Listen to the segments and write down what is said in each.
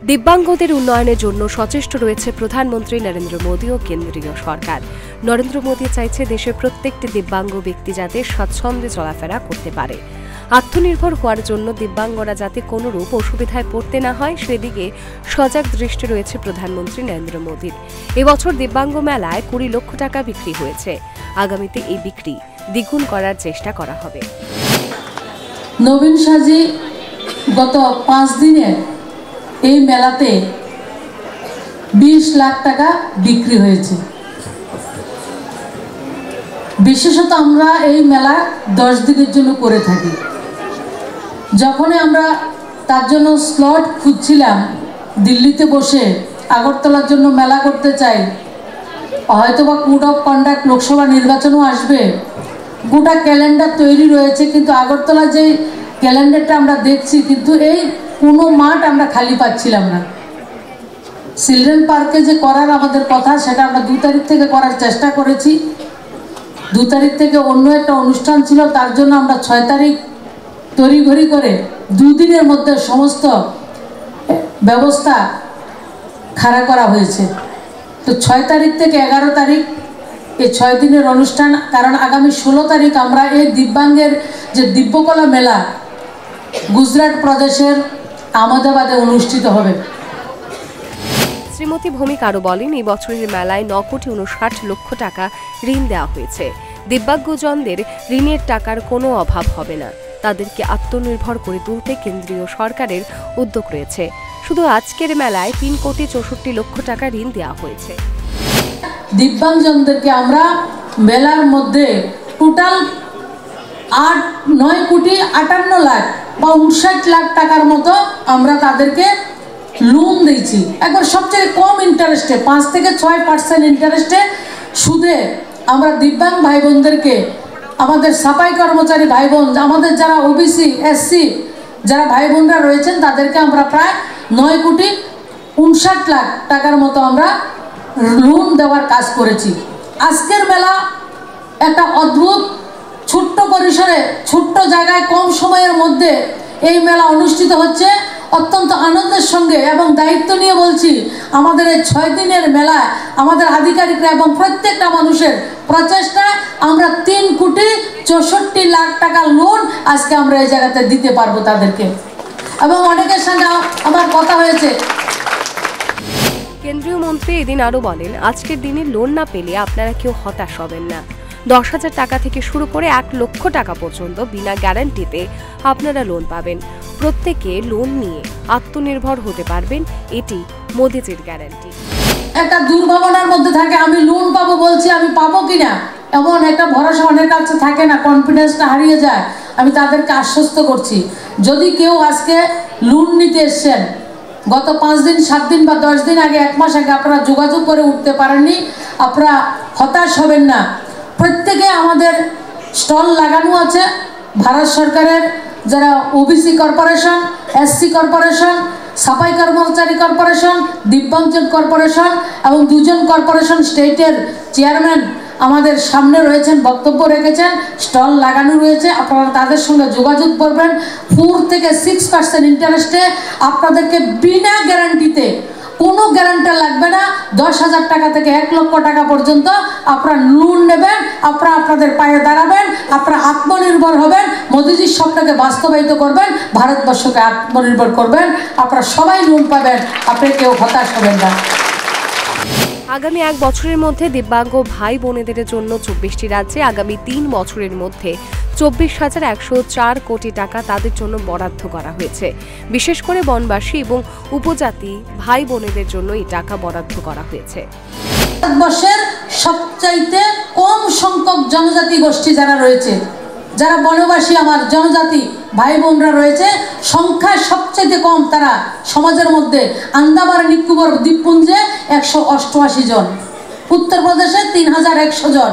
দিব্যাঙ্গদের উন্নয়নের জন্য সচেষ্ট রয়েছে প্রধানমন্ত্রী নরেন্দ্র মোদী ও কেন্দ্রীয় সরকার। নরেন্দ্র মোদী চাইছে দেশের প্রত্যেকটি দিব্যাঙ্গ ব্যক্তি যাতে স্বাচ্ছন্দ্যে চলাফেরা করতে পারে। আত্মনির্ভর হওয়ার জন্য দিব্যাঙ্গরা যাতে কোনোরূপ অসুবিধায় পড়তে না হয় সেদিকে সজাগ দৃষ্টি রয়েছে প্রধানমন্ত্রী নরেন্দ্র মোদীর। এবছর দিব্যাঙ্গ মেলায় 20 লক্ষ টাকা বিক্রি হয়েছে। আগামীতে এই বিক্রি দ্বিগুণ করার চেষ্টা করা হবে। নবীন সাজি গত 5 দিনে এই মেলাতে 20 লাখ টাকা বিক্রি হয়েছে। বিশেষত আমরা এই মেলা 10 দিনের জন্য করে থাকি। যখনই আমরা তার জন্য স্লট খুঁজছিলাম, দিল্লিতে বসে আগরতলার জন্য মেলা করতে চাই, হয়তোবা কোড অফ কন্ডাক্ট লোকসভা নির্বাচনও আসবে, গোটা ক্যালেন্ডার তৈরি রয়েছে, কিন্তু আগরতলা যে ক্যালেন্ডারটা আমরা দেখছি, কিন্তু এই কোনো মাঠ আমরা খালি পাচ্ছিলাম না। চিলড্রেন পার্কে যে করার আমাদের কথা, সেটা আমরা 2 তারিখ থেকে করার চেষ্টা করেছি। 2 তারিখ থেকে অন্য একটা অনুষ্ঠান ছিল, তার জন্য আমরা 6 তারিখ তড়িঘড়ি করে 2 দিনের মধ্যে সমস্ত ব্যবস্থা খাড়া করা হয়েছে। তো 6 তারিখ থেকে 11 তারিখ এই 6 দিনের অনুষ্ঠান, কারণ আগামী 16 তারিখ আমরা এই দিব্যাঙ্গের যে দিব্যকলা মেলা গুজরাট প্রদেশের আহমেদাবাদে অনুষ্ঠিত হবে। শ্রীমতী ভৌমিক আরও বলেন, এই বছরের মেলায় 9,59 লক্ষ টাকা ঋণ দেওয়া হয়েছে। দিব্যাঙ্গজনদের ঋণের টাকার কোনো অভাব হবে না। তাদেরকে আত্মনির্ভর করে তুলতে কেন্দ্রীয় সরকারের উদ্যোগ রয়েছে। শুধু আজকের মেলায় 3,64 লক্ষ টাকা ঋণ দেওয়া হয়েছে। দিব্যাঙ্গজনদেরকে আমরা মেলার মধ্যে টোটাল 9,58 লাখ বা 59 লাখ টাকার মতো আমরা তাদেরকে লোন দিয়েছি। একবার সবচেয়ে কম ইন্টারেস্টে 5 থেকে 6% ইন্টারেস্টে সুদে আমরা দিব্যাঙ্গ ভাই বোনদেরকে, আমাদের সাফাই কর্মচারী ভাই বোন, আমাদের যারা ওবিসি এসসি যারা ভাই বোনরা রয়েছেন, তাদেরকে আমরা প্রায় 9,59 লাখ টাকার মতো আমরা লোন দেওয়ার কাজ করেছি। আজকের মেলা একটা অদ্ভুত ছোট্ট পরিসরে, ছোট্ট জায়গায়, কম সময়ের মধ্যে এই মেলা অনুষ্ঠিত হচ্ছে। অত্যন্ত আনন্দের সঙ্গে এবং দায়িত্ব নিয়ে বলছি, আমাদের এই 6 দিনের মেলায় আমাদের আধিকারিকরা এবং প্রত্যেকটা মানুষের প্রচেষ্টায় আমরা 3,64 লাখ টাকা লোন আজকে আমরা এই জায়গাতে দিতে পারবো তাদেরকে। এবং অনেকের সঙ্গে আমার কথা হয়েছে। কেন্দ্রীয় মন্ত্রী এদিন আরও বলেন, আজকের দিনে লোন না পেলে আপনারা কেউ হতাশ হবেন না। 10,000 টাকা থেকে শুরু করে 1 লক্ষ টাকা পর্যন্ত বিনা গ্যারান্টিতে আপনারা লোন পাবেন। প্রত্যেকে লোন নিয়ে আত্মনির্ভর হতে পারবেন, এটি মোদিজির গ্যারান্টি। একটা দুর্ভাবনার মধ্যে থাকে, আমি লোন পাবো বলছি, আমি পাবো কিনা, এমন একটা ভরসা অনেক কাছে থাকে না, কনফিডেন্সটা হারিয়ে যায়। আমি তাদেরকে আশ্বস্ত করছি, যদি কেউ আজকে লোন নিতে এসছেন, গত 5 দিন 7 দিন বা 10 দিন আগে, 1 মাস আগে আপনারা যোগাযোগ করে উঠতে পারেননি, আপনারা হতাশ হবেন না। প্রত্যেকে আমাদের স্টল লাগানো আছে। ভারত সরকারের যারা ওবিসি কর্পোরেশন, এসসি কর্পোরেশন, সাফাই কর্মচারী কর্পোরেশন, দিব্যাঙ্গজন কর্পোরেশন এবং 2জন কর্পোরেশন স্টেটের চেয়ারম্যান আমাদের সামনে রয়েছেন, বক্তব্য রেখেছেন, স্টল লাগানো রয়েছে। আপনারা তাদের সঙ্গে যোগাযোগ করবেন। 4 থেকে 6% ইন্টারেস্টে আপনাদেরকে বিনা গ্যারান্টিতে, কোনো গ্যারান্টি লাগবে না, 10,000 টাকা থেকে 1 লক্ষ টাকা পর্যন্ত আপনারা লোন নেবেন। আপনারা আপনাদের পায়ে দাঁড়াবেন, আপনারা আত্মনির্ভর হবেন, মোদিজির স্বপ্নকে বাস্তবায়িত করবেন, ভারতবর্ষকে আত্মনির্ভর করবেন। আপনারা সবাই লোন পাবেন, আপনি কেউ হতাশ হবেন না। আগামী 1 বছরের মধ্যে দিব্যাঙ্গ ভাই বোনেদের জন্য 24টি রাজ্যে আগামী 3 বছরের মধ্যে 24,104 কোটি টাকা তাদের জন্য বরাদ্দ করা হয়েছে। বিশেষ করে বনবাসী এবং উপজাতি ভাই বোনেদের জন্য এই টাকা বরাদ্দ করা হয়েছে। ভারতবর্ষের সবচাইতে কম সংখ্যক জনজাতি গোষ্ঠী যারা রয়েছে, যারা বনবাসী আমার জনজাতি ভাই বোনরা রয়েছে, সংখ্যা সবচেয়ে কম তারা সমাজের মধ্যে। আন্দামান নিকোবর দ্বীপপুঞ্জে 188 জন, উত্তরপ্রদেশে 3,100 জন,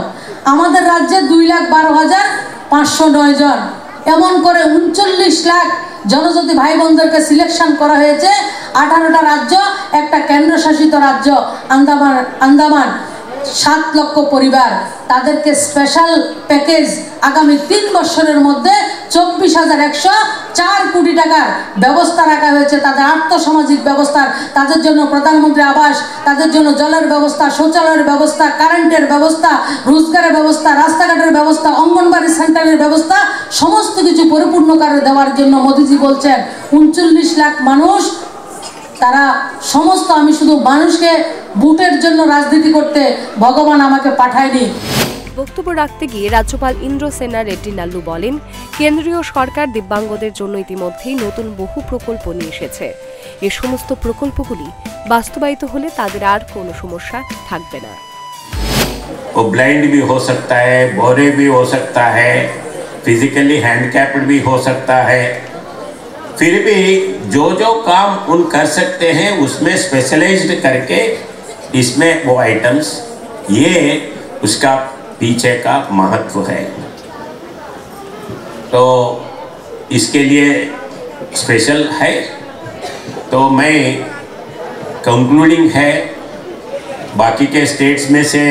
আমাদের রাজ্যে 2,12,509 জন। এমন করে 39 লাখ জনজাতি ভাই বোনদেরকে সিলেকশন করা হয়েছে। 18টা রাজ্য, একটা কেন্দ্রশাসিত রাজ্য আন্দামান, 7 লক্ষ পরিবার, তাদেরকে স্পেশাল প্যাকেজ আগামী 3 বছরের মধ্যে 24,104 কোটি টাকার ব্যবস্থা রাখা হয়েছে তাদের আর্থসামাজিক ব্যবস্থার, তাদের জন্য প্রধানমন্ত্রী আবাস, তাদের জন্য জলের ব্যবস্থা, শৌচালয়ের ব্যবস্থা, কারেন্টের ব্যবস্থা, রোজগারের ব্যবস্থা, রাস্তাঘাটের ব্যবস্থা, অঙ্গনবাড়ি সেন্টারের ব্যবস্থা, সমস্ত কিছু পরিপূর্ণ করে দেওয়ার জন্য মোদিজি বলছেন 39 লাখ মানুষ তারা সমস্ত, আমি শুধু মানুষকে ভোটের জন্য রাজনীতি করতে ভগবান আমাকে পাঠায়নি। বক্তব্য রাখতে গিয়ে রাজ্যপাল ইন্দ্রসেনা রেড্ডি নাল্লু বলেন, কেন্দ্রীয় সরকার দিব্যাঙ্গদের জন্য ইতিমধ্যেই নতুন বহু প্রকল্প নিয়ে এসেছে। এই সমস্ত প্রকল্পগুলি বাস্তবায়িত হলে তাদের আর কোনো সমস্যা থাকবে না। वो ब्लाइंड भी हो सकता है, बहरे भी हो सकता है, फिजिकली हैंडकैप्ड भी हो सकता है, फिर भी जो जो काम उन कर सकते हैं उसमें स्पेशलाइज्ड करके इसमें वो आइटम्स, ये उसका पीछे का महत्व है। तो इसके लिए स्पेशल है। तो मैं कंक्लूडिंग है, बाकी के स्टेट्स में से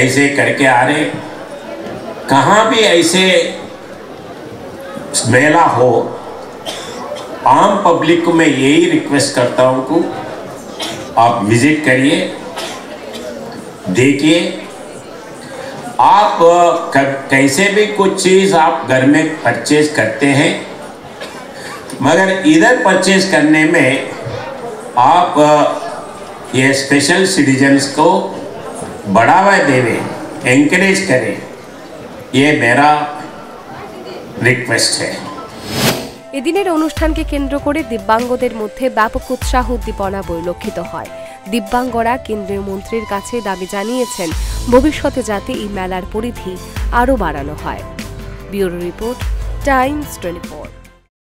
ऐसे करके आ रहे, कहाँ भी ऐसे मेला हो, आम पब्लिक को मैं यही रिक्वेस्ट करता हूँ कि आप विजिट करिए, देखिए। आप कैसे भी कुछ चीज़ आप घर में परचेज करते हैं, मगर इधर परचेज करने में आप ये स्पेशल सिटीजन्स को बढ़ावा देवे, एनकरेज करें, ये मेरा रिक्वेस्ट है। এদিনের অনুষ্ঠানকে কেন্দ্র করে দিব্যাঙ্গদের মধ্যে ব্যাপক উৎসাহ উদ্দীপনা পরিলক্ষিত হয়। দিব্যাঙ্গরা কেন্দ্রীয় মন্ত্রীর কাছে দাবি জানিয়েছেন ভবিষ্যতে যাতে এই মেলার পরিধি আরও বাড়ানো হয়। Bureau report, Times 24।